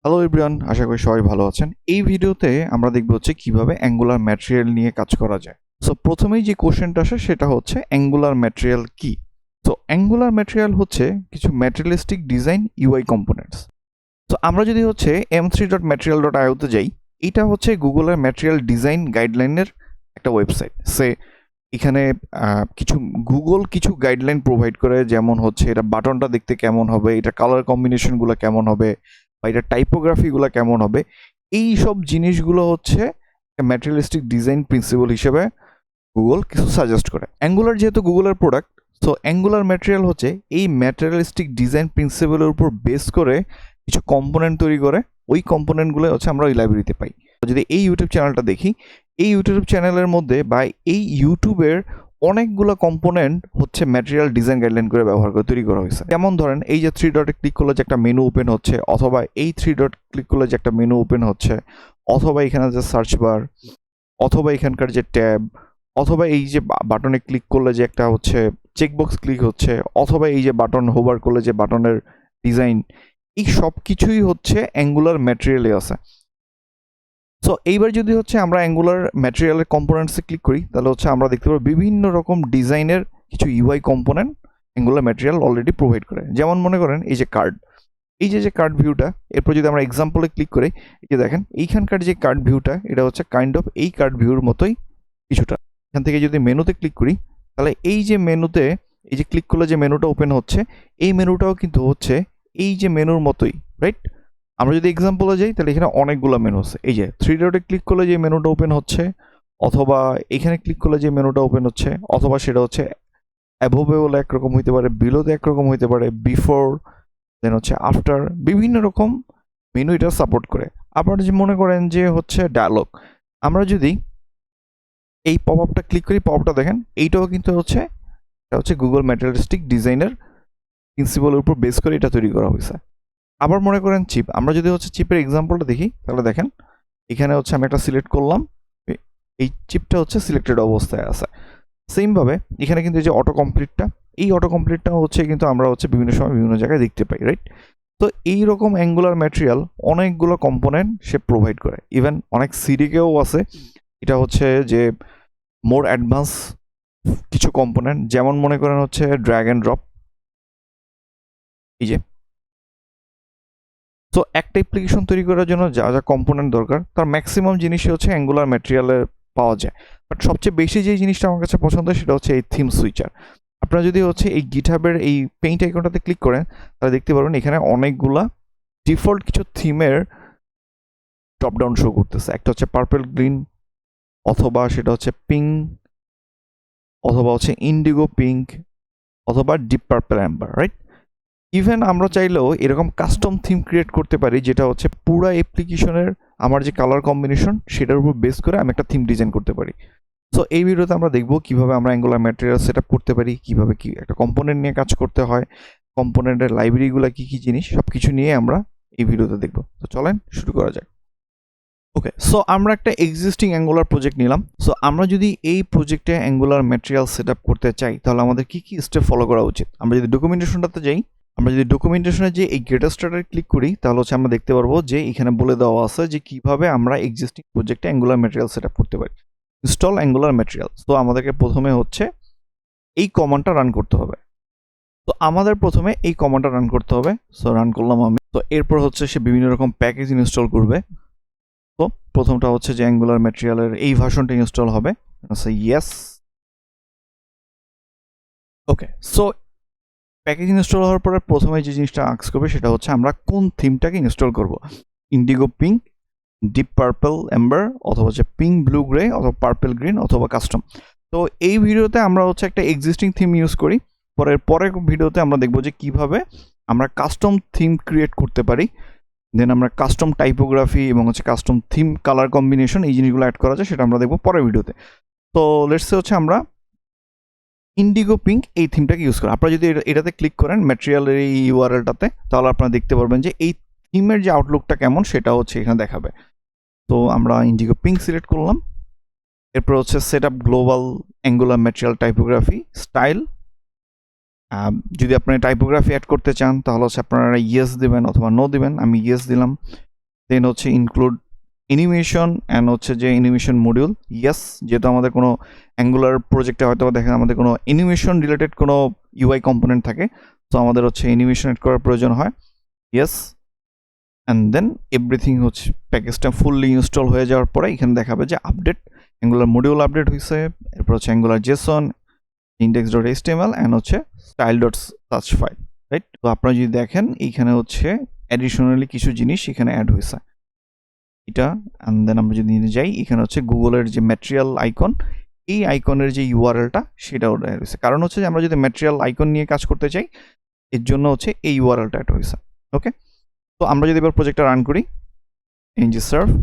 Hello everyone, আশা করি সবাই ভালো আছেন। এই ভিডিওতে আমরা দেখব হচ্ছে কিভাবে অ্যাঙ্গুলার ম্যাটেরিয়াল নিয়ে কাজ করা যায়। সো প্রথমেই যে কোশ্চেনটা আসে সেটা হচ্ছে অ্যাঙ্গুলার ম্যাটেরিয়াল কি? তো অ্যাঙ্গুলার ম্যাটেরিয়াল হচ্ছে কিছু ম্যাটেরিয়ালিস্টিক ডিজাইন ইউআই কম্পোনেন্টস। তো আমরা যদি হচ্ছে m3.material.io তে যাই, এটা হচ্ছে গুগলের ম্যাটেরিয়াল ডিজাইন গাইডলাইনের একটা ওয়েবসাইট। এখানে কিছু গুগল কিছু গাইডলাইন প্রোভাইড করে, যেমন হচ্ছে এটা বাটনটা দেখতে কেমন হবে, এটা কালার কম্বিনেশনগুলো কেমন হবে, বা এটা টাইপোগ্রাফিগুলো কেমন হবে। এই সব জিনিসগুলো হচ্ছে ম্যাটেরিয়ালিস্টিক ডিজাইন প্রিন্সিপাল হিসেবে গুগল কিছু সাজেস্ট করে। অ্যাঙ্গুলার যেহেতু গুগলের প্রোডাক্ট, সো অ্যাঙ্গুলার ম্যাটেরিয়াল হচ্ছে এই ম্যাটেরিয়ালিস্টিক ডিজাইন প্রিন্সিপালের উপর বেস করে কিছু কম্পোনেন্ট তৈরি করে। ওই কম্পোনেন্টগুলো হচ্ছে আমরা ওই লাইব্রেরিতে পাই। যদি এই ইউটিউব চ্যানেলটা দেখি, এই ইউটিউব চ্যানেলের মধ্যে বা এই ইউটিউবের অনেকগুলো কম্পোনেন্ট হচ্ছে ম্যাটেরিয়াল ডিজাইন গাইডলাইন করে ব্যবহার করে তৈরি করা হয়েছে। যেমন ধরেন এই যে 3 ডটে ক্লিক করলে যে একটা মেনু ওপেন হচ্ছে, অথবা এই 3 ডট ক্লিক করলে যে একটা মেনু ওপেন হচ্ছে, অথবা এখানে যে সার্চ বার, অথবা এখানকার যে ট্যাব, অথবা এই যে বাটনে ক্লিক করলে যে একটা হচ্ছে চেকবক্স ক্লিক হচ্ছে, অথবা এই যে বাটন হোভার করলে যে বাটনের ডিজাইন, এই সব কিছুই হচ্ছে অ্যাঙ্গুলার ম্যাটেরিয়ালে আছে। সো এইবার যদি হচ্ছে আমরা অ্যাঙ্গুলার ম্যাটেরিয়ালের কম্পোনেন্টসে ক্লিক করি, তাহলে হচ্ছে আমরা দেখতে পাবো বিভিন্ন রকম ডিজাইনের কিছু UI component Angular Material already provide করে। যেমন মনে করেন এই যে কার্ড, এই যে কার্ড ভিউটা, এরপর যদি আমরা এক্সাম্পলে ক্লিক করি, এই যে দেখেন এইখানকার যে কার্ড ভিউটা, এটা হচ্ছে কাইন্ড অফ এই কার্ড ভিউর মতোই কিছুটা। এখান থেকে যদি মেনুতে ক্লিক করি, তাহলে এই যে মেনুতে এই যে ক্লিক করলে যে মেনুটা ওপেন হচ্ছে, এই মেনুটাও কিন্তু হচ্ছে এই যে মেনুর মতোই, রাইট? আমরা যদি এক্সাম্পলে যাই, তাহলে এখানে অনেকগুলো মেনু আছে। এই যে 3 ডটে ক্লিক করলে যে মেনুটা ওপেন হচ্ছে, অথবা এখানে ক্লিক করলে যে মেনুটা ওপেন হচ্ছে, অথবা সেটা হচ্ছে অ্যাভোভেবল একরকম হইতে পারে, বিলোতে একরকম হইতে পারে, বিফোর, দেন হচ্ছে আফটার, বিভিন্ন রকম মেনু এটা সাপোর্ট করে। আবার যে মনে করেন যে হচ্ছে ডায়ালগ, আমরা যদি এই পপ আপটা ক্লিক করি, পপ আপটা দেখেন এইটাও কিন্তু হচ্ছে এটা হচ্ছে গুগল ম্যাটেরিয়ালিস্টিক ডিজাইনের প্রিন্সিপালের উপর বেস করে এটা তৈরি করা হয়েছে। আবার মনে করেন চিপ, আমরা যদি হচ্ছে চিপের এক্সাম্পলটা দেখি, তাহলে দেখেন এখানে হচ্ছে আমি একটা সিলেক্ট করলাম, এই চিপটা হচ্ছে সিলেক্টেড অবস্থায় আছে। সেমভাবে এখানে কিন্তু এই যে অটো কমপ্লিটটা, এই অটো কমপ্লিটটা হচ্ছে কিন্তু আমরা হচ্ছে বিভিন্ন সময় বিভিন্ন জায়গায় দেখতে পাই, রাইট? তো এইরকম অ্যাঙ্গুলার ম্যাটেরিয়াল অনেকগুলো কম্পোনেন্ট সে প্রোভাইড করে। ইভেন অনেক সিডিকেও আছে। এটা হচ্ছে যে মোর অ্যাডভান্স কিছু কম্পোনেন্ট, যেমন মনে করেন হচ্ছে ড্র্যাগ অ্যান্ড ড্রপ। এই যে তো একটা অ্যাপ্লিকেশন তৈরি করার জন্য যা যা কম্পোনেন্ট দরকার, তার ম্যাক্সিমাম জিনিসই হচ্ছে অ্যাঙ্গুলার ম্যাটেরিয়ালে পাওয়া যায়। বাট সবচেয়ে বেশি যে জিনিসটা আমার কাছে পছন্দ সেটা হচ্ছে এই থিম সুইচার। আপনারা যদি হচ্ছে এই গিটহাবের এই পেইন্ট আইকনটাতে ক্লিক করেন, তাহলে দেখতে পারবেন এখানে অনেকগুলা ডিফল্ট কিছু থিমের ড্রপডাউন শো করতেছে। একটা হচ্ছে পার্পল গ্রিন, অথবা সেটা হচ্ছে পিঙ্ক, অথবা হচ্ছে ইন্ডিগো পিঙ্ক, অথবা deep purple Amber, right? Even আমরা চাইলেও এরকম কাস্টম থিম ক্রিয়েট করতে পারি, যেটা হচ্ছে পুরো অ্যাপ্লিকেশনের আমার যে কালার কম্বিনেশন সেটার উপর বেস করে আমি একটা থিম ডিজাইন করতে পারি। সো এই ভিডিওতে আমরা দেখব কিভাবে আমরা অ্যাঙ্গুলার ম্যাটেরিয়াল সেট আপ করতে পারি, কিভাবে কি একটা কম্পোনেন্ট নিয়ে কাজ করতে হয়, কম্পোনেন্টের লাইব্রেরিগুলো কী কী জিনিস, সব কিছু নিয়ে আমরা এই ভিডিওতে দেখব। তো চলেন শুরু করা যাক। ওকে, সো আমরা একটা এক্সিস্টিং অ্যাঙ্গুলার প্রজেক্ট নিলাম। সো আমরা যদি এই প্রজেক্টে অ্যাঙ্গুলার ম্যাটেরিয়াল সেট আপ করতে চাই, তাহলে আমাদের কী কী স্টেপ ফলো করা উচিত? আমরা যদি ডকুমেন্টেশনটাতে যাই, আমরা যদি ডকুমেন্টেশনে যে এই গেট স্টার্টারে ক্লিক করি, তাহলে হচ্ছে আমরা দেখতে পারবো যে এখানে বলে দেওয়া আছে যে কিভাবে আমরা এক্সিস্টিং প্রজেক্টে অ্যাঙ্গুলার ম্যাটেরিয়াল সেট আপ করতে পারি। Install angular material. তো আমাদেরকে প্রথমে হচ্ছে এই কমান্ডটা রান করতে হবে। তো আমাদের প্রথমে এই কমান্ডটা রান করতে হবে। সো রান করলাম আমি। তো এরপর হচ্ছে সে বিভিন্ন রকম প্যাকেজ ইনস্টল করবে। তো প্রথমটা হচ্ছে যে অ্যাঙ্গুলার ম্যাটেরিয়ালের এই ভার্সনটা ইনস্টল হবে। আচ্ছা, ইয়েস। ওকে, সো প্যাকেজ ইনস্টল হওয়ার পরে প্রথমে যে জিনিসটা আস্ক করবে সেটা হচ্ছে আমরা কোন থিমটাকে ইনস্টল করব। Indigo pink, deep purple amber, অথবা হচ্ছে পিঙ্ক ব্লু গ্রে, অথবা পার্পল গ্রিন, অথবা কাস্টম। তো এই ভিডিওতে আমরা হচ্ছে একটা এক্সিস্টিং থিম ইউজ করি। পরের ভিডিওতে আমরা দেখব যে কিভাবে আমরা কাস্টম থিম ক্রিয়েট করতে পারি, দেন আমরা কাস্টম টাইপোগ্রাফি এবং হচ্ছে কাস্টম থিম কালার কম্বিনেশন এই জিনিসগুলো অ্যাড করা যায়, সেটা আমরা দেখবো পরের ভিডিওতে। তো লেটস সে হচ্ছে আমরা ইন্ডিগো পিঙ্ক এই থিমটাকে ইউজ করেন। আপনারা যদি এটাতে ক্লিক করেন ম্যাটেরিয়ালের এই ইউআরএলটাতে, তাহলে আপনারা দেখতে পারবেন যে এই থিমের যে আউটলুকটা কেমন সেটা হচ্ছে এখানে দেখাবে। তো আমরা ইন্ডিগো পিঙ্ক সিলেক্ট করলাম। এরপর হচ্ছে set up global angular material typography style. যদি আপনি টাইপোগ্রাফি অ্যাড করতে চান, তাহলে হচ্ছে আপনারা ইয়েস দেবেন অথবা নো দেবেন। আমি ইয়েস দিলাম। দেন হচ্ছে ইনক্লুড অ্যানিমেশন অ্যান্ড হচ্ছে যে অ্যানিমেশন মডিউল। ইয়েস, যেহেতু আমাদের কোনো অ্যাঙ্গুলার প্রজেক্টে হয়তো দেখেন আমাদের কোনো অ্যানিমেশন রিলেটেড কোনো ইউআই কম্পোনেন্ট থাকে, তো আমাদের হচ্ছে অ্যানিমেশন এড করার প্রয়োজন হয়। ইয়েস, অ্যান্ড দেন এভরিথিং হচ্ছে প্যাকেজটা ফুললি ইনস্টল হয়ে যাওয়ার পরে এখানে দেখাবে যে আপডেট অ্যাঙ্গুলার মডিউল আপডেট হয়েছে, এরপর হচ্ছে অ্যাঙ্গুলার জেসন, index.html অ্যান্ড হচ্ছে style.touch ফাইল, রাইট? তো আপনারা যদি দেখেন এইখানে হচ্ছে অ্যাডিশনালি কিছু জিনিস এখানে অ্যাড হয়েছে এটা। অ্যান্ড দেন আমরা যদি নিয়ে যাই, এখানে হচ্ছে গুগলের যে ম্যাটেরিয়াল আইকন, এই আইকনের যে ইউআরএলটা সেটাও অ্যাড হয়েছে। কারণ হচ্ছে যে আমরা যদি ম্যাটেরিয়াল আইকন নিয়ে কাজ করতে চাই, এর জন্য হচ্ছে এই ইউআরএলটা অ্যাড হয়েছে। ওকে, তো আমরা যদি এবার প্রজেক্টটা রান করি, ng serve,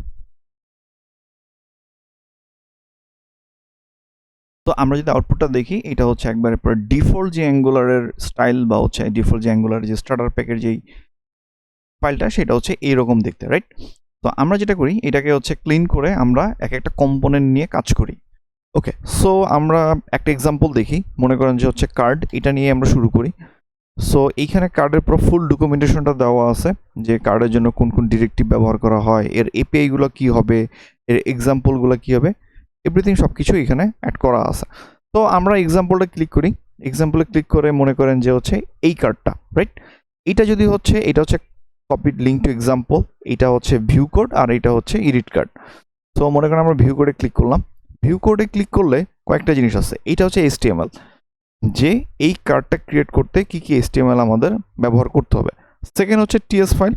তো আমরা যদি আউটপুটটা দেখি, এটা হচ্ছে একবারে পুরো ডিফল্ট যে অ্যাঙ্গুলারের স্টাইল বা হচ্ছে ডিফল্ট যে অ্যাঙ্গুলার যে স্টার্টার প্যাকের যেই ফাইলটা, সেটা হচ্ছে এইরকম দেখতে, রাইট? তো আমরা যেটা করি, এটাকে হচ্ছে ক্লিন করে আমরা এক একটা কম্পোনেন্ট নিয়ে কাজ করি। ওকে, সো আমরা একটা এক্সাম্পল দেখি। মনে করেন যে হচ্ছে কার্ড, এটা নিয়ে আমরা শুরু করি। সো এইখানে কার্ডের পুরো ফুল ডকুমেন্টেশনটা দেওয়া আছে, যে কার্ডের জন্য কোন কোন ডিরেক্টিভ ব্যবহার করা হয়, এর এপিআইগুলো কী হবে, এর এক্সাম্পলগুলো কী হবে, এভরিথিং সব কিছু এখানে অ্যাড করা আছে। তো আমরা এক্সাম্পলটা ক্লিক করি। এক্সাম্পলে ক্লিক করে মনে করেন যে হচ্ছে এই কার্ডটা, রাইট? এটা যদি হচ্ছে, এটা হচ্ছে কপি লিঙ্ক টু এক্সাম্পল, এটা হচ্ছে ভিউ কোড, আর এটা হচ্ছে এডিট কার্ড। তো মনে করেন আমরা ভিউ কোডে ক্লিক করলাম। ভিউ কোডে ক্লিক করলে কয়েকটা জিনিস আছে। এটা হচ্ছে HTML, যে এই কার্ডটা ক্রিয়েট করতে কি কি HTML আমাদের ব্যবহার করতে হবে। সেকেন্ড হচ্ছে TS ফাইল,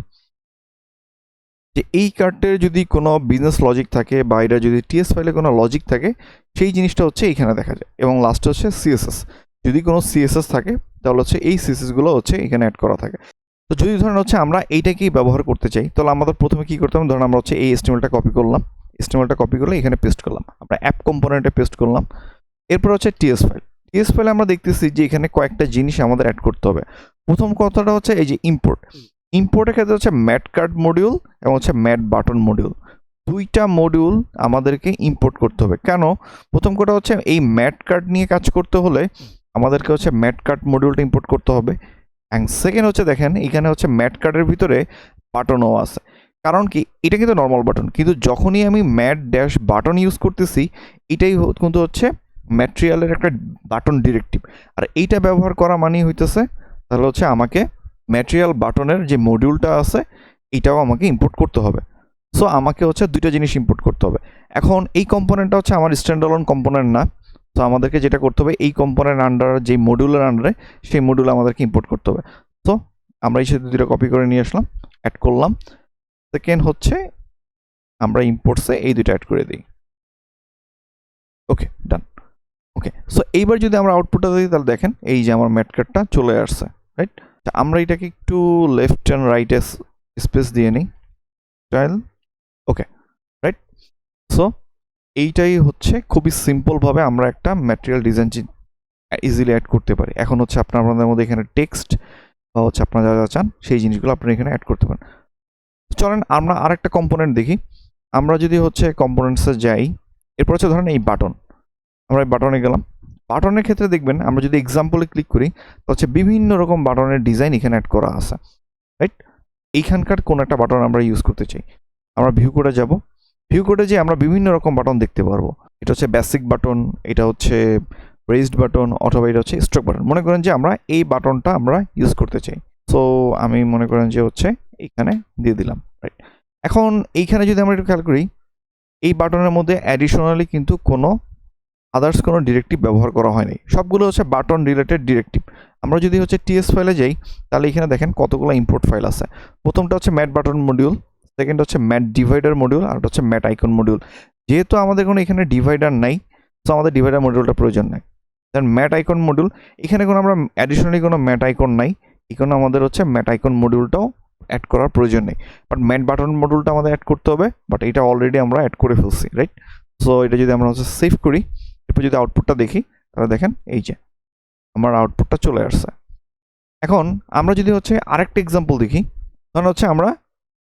যে এই কার্ডের যদি কোনো বিজনেস লজিক থাকে বা এটা যদি TS ফাইলে কোনো লজিক থাকে, সেই জিনিসটা হচ্ছে এইখানে দেখা যায়। এবং লাস্টে হচ্ছে CSS, যদি কোনো CSS থাকে তাহলে হচ্ছে এই CSSগুলো হচ্ছে এখানে অ্যাড করা থাকে। তো যদি ধরেন হচ্ছে আমরা এইটাকেই ব্যবহার করতে চাই, তাহলে আমাদের প্রথমে কী করতে হবে, ধরেন আমরা হচ্ছে এই HTMLটা কপি করলাম, HTMLটা কপি করলে এখানে পেস্ট করলাম, আমরা অ্যাপ কম্পোনেন্টে পেস্ট করলাম। এরপর হচ্ছে TS ফাইল। TS ফাইলে আমরা দেখতেছি যে এখানে কয়েকটা জিনিস আমাদের অ্যাড করতে হবে। প্রথম কথাটা হচ্ছে এই যে ইম্পোর্ট। ইম্পোর্টের ক্ষেত্রে হচ্ছে ম্যাট কার্ড মডিউল এবং হচ্ছে ম্যাট বাটন মডিউল, দুইটা মডিউল আমাদেরকে ইম্পোর্ট করতে হবে। কেন? প্রথম কথা হচ্ছে এই ম্যাট কার্ড নিয়ে কাজ করতে হলে আমাদেরকে হচ্ছে ম্যাট কার্ড মডিউলটা ইম্পোর্ট করতে হবে। অ্যান্ড সেকেন্ড হচ্ছে দেখেন, এখানে হচ্ছে ম্যাট কার্ডের ভিতরে বাটনও আছে। কারণ কি, এটা কিন্তু নর্মাল বাটন, কিন্তু যখনই আমি ম্যাট ড্যাশ বাটন ইউজ করতেছি, এটাই কিন্তু হচ্ছে ম্যাটেরিয়ালের একটা বাটন ডিরেক্টিভ। আর এইটা ব্যবহার করা মানেই হইতেছে তাহলে হচ্ছে আমাকে ম্যাটেরিয়াল বাটনের যে মডিউলটা আছে এটাও আমাকে ইম্পোর্ট করতে হবে। সো আমাকে হচ্ছে দুইটা জিনিস ইম্পোর্ট করতে হবে। এখন এই কম্পোনেন্টটা হচ্ছে আমার স্ট্যান্ডালোন কম্পোনেন্ট না, তো আমাদেরকে যেটা করতে হবে, এই কম্পোনেন্ট আন্ডার যে মডিউলের আন্ডারে সেই মডিউল আমাদেরকে ইম্পোর্ট করতে হবে। তো আমরা এই সাথে দুটো কপি করে নিয়ে আসলাম, অ্যাড করলাম। সেকেন্ড হচ্ছে আমরা ইম্পোর্টসে এই দুটো অ্যাড করে দিই। ওকে, ডান। ওকে, সো এইবার যদি আমরা আউটপুটটা দিই, তাহলে দেখেন এই যে আমার ম্যাট কার্ডটা চলে আসছে, রাইট? আমরা এটাকে একটু লেফট অ্যান্ড রাইটে স্পেস দিয়ে নিই, স্টাইল। ওকে, রাইট? সো এইটাই হচ্ছে খুবই সিম্পলভাবে আমরা একটা ম্যাটেরিয়াল ডিজাইন ইজিলি অ্যাড করতে পারি। এখন হচ্ছে আপনাদের মধ্যে এখানে টেক্সট বা হচ্ছে আপনারা যা যা চান সেই জিনিসগুলো আপনারা এখানে অ্যাড করতে পারেন। চলেন আমরা আরেকটা কম্পোনেন্ট দেখি। আমরা যদি হচ্ছে কম্পোনেন্টসে যাই, এরপর হচ্ছে ধরেন এই বাটন, আমরা এই বাটনে গেলাম। বাটনের ক্ষেত্রে দেখবেন আমরা যদি এক্সাম্পলে ক্লিক করি, তো হচ্ছে বিভিন্ন রকম বাটনের ডিজাইন এখানে অ্যাড করা আছে, রাইট? এইখানকার কোন একটা বাটন আমরা ইউজ করতে চাই, আমরা ভিউ কোডে যাব। ভিউ কোডে যে আমরা বিভিন্ন রকম বাটন দেখতে পারবো। এটা হচ্ছে বেসিক বাটন, এটা হচ্ছে রেইজড বাটন, অথবা এটা হচ্ছে স্ট্রোক বাটন। মনে করেন যে আমরা এই বাটনটা আমরা ইউজ করতে চাই। সো আমি মনে করেন যে হচ্ছে এইখানে দিয়ে দিলাম, রাইট? এখন এইখানে যদি আমরা একটু খেয়াল করি, এই বাটনের মধ্যে অ্যাডিশনালি কিন্তু কোনো আদার্স কোনো ডিরেক্টিভ ব্যবহার করা হয়নি, সবগুলো হচ্ছে বাটন রিলেটেড ডিরেক্টিভ। আমরা যদি হচ্ছে TS ফাইলে যাই, তাহলে এখানে দেখেন কতগুলো ইম্পোর্ট ফাইল আছে। প্রথমটা হচ্ছে ম্যাট বাটন মডিউল, সেকেন্ড হচ্ছে ম্যাট ডিভাইডার মডিউল, আর হচ্ছে ম্যাট আইকন মডিউল। যেহেতু আমাদের কোনো এখানে ডিভাইডার নাই, তো আমাদের ডিভাইডার মডিউলটা প্রয়োজন নাই। দেন ম্যাট আইকন মডিউল, এখানে কোনো আমরা অ্যাডিশনালি কোনো ম্যাট আইকন নাই, এখানে আমাদের হচ্ছে ম্যাট আইকন মডিউলটাও অ্যাড করার প্রয়োজন নেই। বাট ম্যাট বাটন মডিউলটা আমাদের অ্যাড করতে হবে, বাট এটা অলরেডি আমরা অ্যাড করে ফেলছি, রাইট? সো এটা যদি আমরা হচ্ছে সেভ করি, এরপর যদি আউটপুটটা দেখি, তাহলে দেখেন এই যে আমার আউটপুটটা চলে আসছে। এখন আমরা যদি হচ্ছে আরেকটা এক্সাম্পল দেখি, তাহলে হচ্ছে আমরা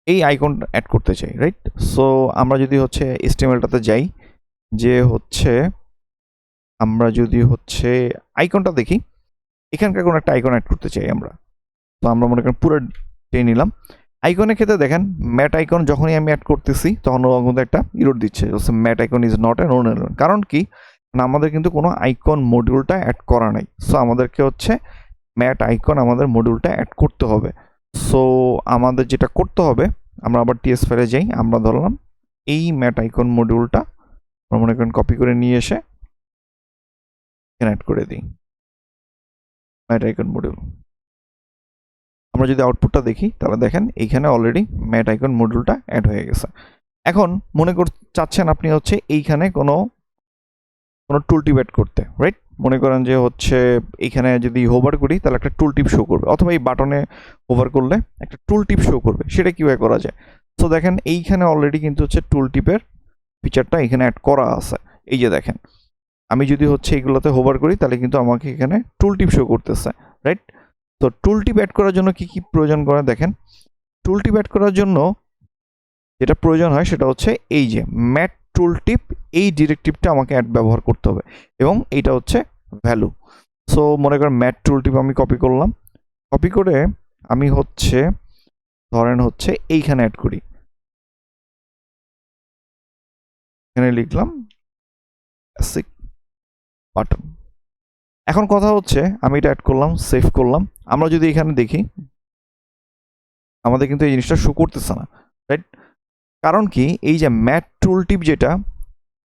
এই আইকন অ্যাড করতে চাই, রাইট? সো আমরা যদি হচ্ছে HTML-টাতে যাই, যে হচ্ছে আমরা যদি হচ্ছে আইকনটা দেখি, এখানকার কোনো একটা আইকন অ্যাড করতে চাই আমরা। তো আমরা মনে করেন পুরো টেনে নিলাম, আইকনের ক্ষেত্রে দেখেন ম্যাট আইকন যখনই আমি অ্যাড করতেছি তখন ওর মধ্যে একটা ইরোর দিচ্ছে, mat icon is not a known element. কারণ কি না, আমাদের কিন্তু কোনো আইকন মডিউলটা অ্যাড করা নাই। সো আমাদেরকে হচ্ছে ম্যাট আইকন আমাদের মডিউলটা অ্যাড করতে হবে। সো আমাদের যেটা করতে হবে, আমরা আবার টিএস ফাইলে যাই, আমরা ধরলাম এই ম্যাট আইকন মডিউলটা আমরা মনে করেন কপি করে নিয়ে এসে এখানে অ্যাড করে দিই ম্যাট আইকন মডিউল। আমরা যদি আউটপুটটা দেখি তাহলে দেখেন এইখানে অলরেডি ম্যাট আইকন মডিউলটা অ্যাড হয়ে গেছে। এখন মনে চাচ্ছেন আপনি হচ্ছে এইখানে কোনো টুল টিপ অ্যাড করতে, রাইট? মনে করেন যে হচ্ছে এইখানে যদি হোভার করি তাহলে একটা টুল টিপ শো করবে, অথবা এই বাটনে হোভার করলে একটা টুল টিপ শো করবে। সেটা কীভাবে করা যায়? তো দেখেন এইখানে অলরেডি কিন্তু হচ্ছে টুল টিপের ফিচারটা এখানে অ্যাড করা আছে। এই যে দেখেন, আমি যদি হচ্ছে এইগুলোতে হোভার করি তাহলে কিন্তু আমাকে এখানে টুল টিপ শো করতেছে, রাইট? তো টুল টিপ অ্যাড করার জন্য কি কি প্রয়োজন করে দেখেন। টুল টিপ অ্যাড করার জন্য যেটা প্রয়োজন হয় সেটা হচ্ছে এই যে ম্যাট টুল টিপ, এই ডিরেক্টিভটা আমাকে অ্যাড ব্যবহার করতে হবে, এবং এইটা হচ্ছে ভ্যালু। সো মনে করেন ম্যাট টুল টিপ আমি কপি করলাম, কপি করে আমি হচ্ছে ধরেন হচ্ছে এইখানে অ্যাড করি, এখানে লিখলাম বেসিক বাটন। এখন কথা হচ্ছে আমি এটা অ্যাড করলাম, সেভ করলাম। আমরা যদি এখানে দেখি আমাদের কিন্তু এই জিনিসটা শো করতেছে না, রাইট? কারণ কি, এই যে ম্যাট টুল টিপ, যেটা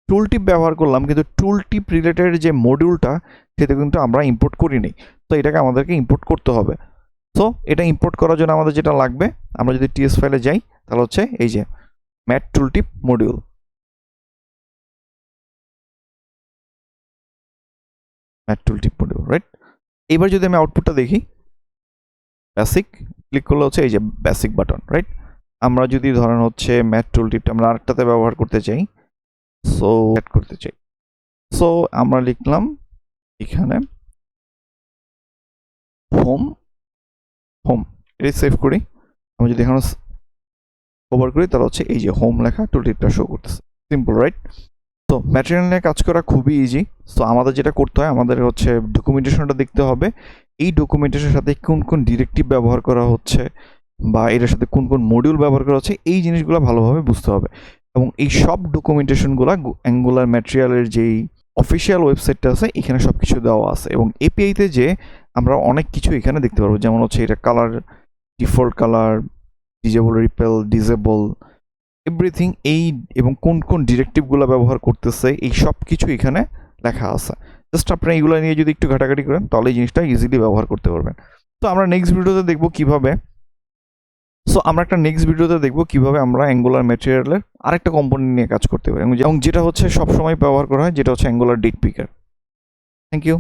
টুল টিপ ব্যবহার করলাম কিন্তু টুল টিপ রিলেটেড যে মডিউলটা সেটা কিন্তু আমরা ইম্পোর্ট করিনি। তো এটাকে আমাদেরকে ইম্পোর্ট করতে হবে। সো এটা ইম্পোর্ট করার জন্য আমাদের যেটা লাগবে, আমরা যদি টিএস ফাইলে যাই তাহলে হচ্ছে এই যে ম্যাট টুল টিপ মডিউল, ম্যাট টুল টিপ মডিউল, রাইট? এবার যদি আমি আউটপুটটা দেখি, বেসিক ক্লিক করলে হচ্ছে এই যে বেসিক বাটন, রাইট? আমরা যদি ধরেন হচ্ছে ম্যাট টুল টিপটা আমরা আরেকটাতে ব্যবহার করতে চাই, সো অ্যাড করতে চাই, সো আমরা লিখলাম এখানে হোম, হোম, এটা সেভ করি। আমি যদি এখানে ওভার করি তাহলে হচ্ছে এই যে হোম লেখা টুল টিপটা শো করতেছে। Simple, right? তো ম্যাটেরিয়াল নিয়ে কাজ করা খুবই ইজি। সো আমাদের যেটা করতে হয়, আমাদের হচ্ছে ডকুমেন্টেশনটা দেখতে হবে। এই ডকুমেন্টেশনের সাথে কোন কোন ডিরেক্টিভ ব্যবহার করা হচ্ছে বা এটার সাথে কোন কোন মডিউল ব্যবহার করা হচ্ছে, এই জিনিসগুলো ভালোভাবে বুঝতে হবে। এবং এই সব ডকুমেন্টেশনগুলো অ্যাঙ্গুলার ম্যাটেরিয়ালের যেই অফিসিয়াল ওয়েবসাইটটা আছে এখানে সব কিছু দেওয়া আছে, এবং এপিআইতে যে আমরা অনেক কিছু এখানে দেখতে পারবো, যেমন হচ্ছে এটা colour, default colour, disable repel, disable, everything, এই এবং কোন কোন ডিরেক্টিভগুলো ব্যবহার করতেছে এই সব কিছু এখানে লেখা আছে। জাস্ট আপনারা এইগুলো নিয়ে যদি একটু ঘাটাঘাটি করেন তাহলে এই জিনিসটা ইজিলি ব্যবহার করতে পারবেন। তো আমরা নেক্সট ভিডিওতে দেখবো কিভাবে আমরা অ্যাঙ্গুলার ম্যাটেরিয়ালের আরেকটা কম্পোনেন্ট নিয়ে কাজ করতে পারি, এবং যেটা হচ্ছে সবসময় ব্যবহার করা হয়, যেটা হচ্ছে Angular date picker. Thank you.